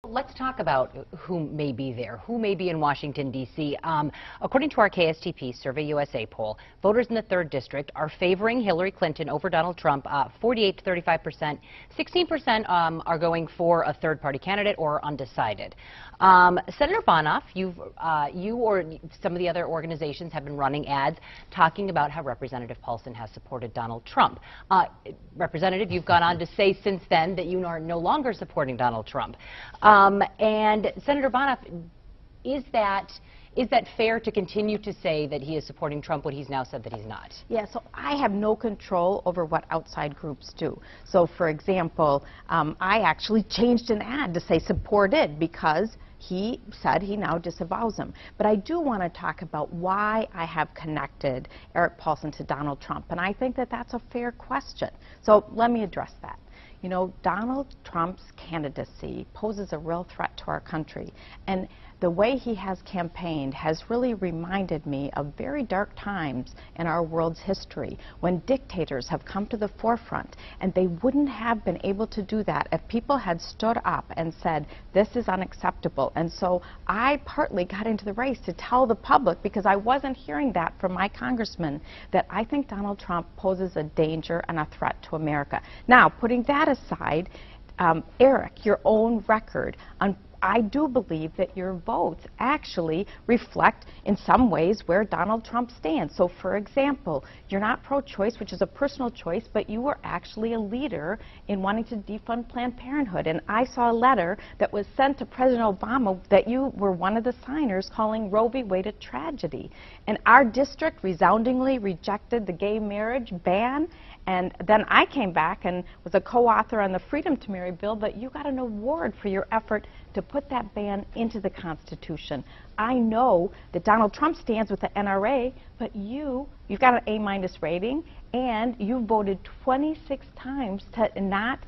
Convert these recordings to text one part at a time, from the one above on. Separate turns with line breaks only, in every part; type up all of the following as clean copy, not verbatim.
Let's talk about who may be there, who may be in Washington, D.C. According to our KSTP Survey USA poll, voters in the 3rd District are favoring Hillary Clinton over Donald Trump, 48 to 35%. 16% are going for a third-party candidate or undecided. Senator Bonoff, you or some of the other organizations have been running ads talking about how Representative Paulson has supported Donald Trump. Representative, you've gone on to say since then that you are no longer supporting Donald Trump. And Senator Bonoff, is that fair to continue to say that he is supporting Trump when he's now said that he's not?
Yeah, so I have no control over what outside groups do. So, for example, I actually changed an ad to say supported because he said he now disavows him. But I do want to talk about why I have connected Eric Paulson to Donald Trump, and I think that that's a fair question. So let me address that. You know, Donald Trump's candidacy poses a real threat to our country, and the way he has campaigned has really reminded me of very dark times in our world's history when dictators have come to the forefront, and they wouldn't have been able to do that if people had stood up and said, this is unacceptable. And so I partly got into the race to tell the public, because I wasn't hearing that from my congressman, that I think Donald Trump poses a danger and a threat to America. Now, putting that aside, Eric, your own record on I do believe that your votes actually reflect in some ways where Donald Trump stands. So, for example, you're not pro-choice, which is a personal choice, but you were actually a leader in wanting to defund Planned Parenthood. And I saw a letter that was sent to President Obama that you were one of the signers calling Roe v. Wade a tragedy. And our district resoundingly rejected the gay marriage ban. And then I came back and was a co-author on the Freedom to Marry bill, but you got an award for your effort to put that ban into the Constitution. I know that Donald Trump stands with the NRA, but you've got an A- rating, and you voted 26 times to not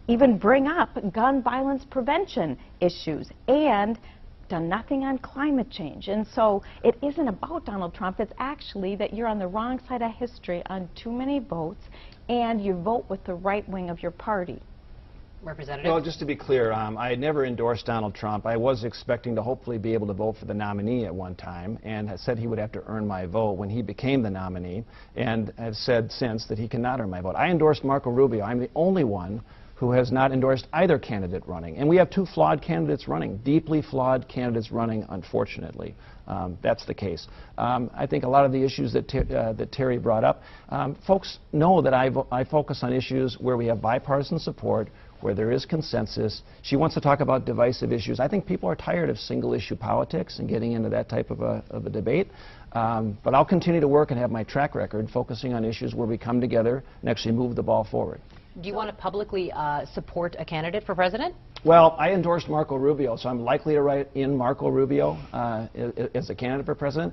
even bring up gun violence prevention issues, and done nothing on climate change. And so it isn't about Donald Trump, it's actually that you're on the wrong side of history on too many votes, and you vote with the right wing of your party.
Representative?
Well, just to be clear, I had never endorsed Donald Trump. I was expecting to hopefully be able to vote for the nominee at one time, and had said he would have to earn my vote when he became the nominee, and have said since that he cannot earn my vote. I endorsed Marco Rubio. I'm the only one who has not endorsed either candidate running. And we have two flawed candidates running, deeply flawed candidates running, unfortunately. That's the case. I think a lot of the issues that Terry brought up, folks know that I focus on issues where we have bipartisan support, where there is consensus. She wants to talk about divisive issues. I think people are tired of single-issue politics and getting into that type of a debate. But I'll continue to work and have my track record focusing on issues where we come together and actually move the ball forward.
Do you want to publicly support a candidate for president?
Well, I endorsed Marco Rubio, so I'm likely to write in Marco Rubio as a candidate for president.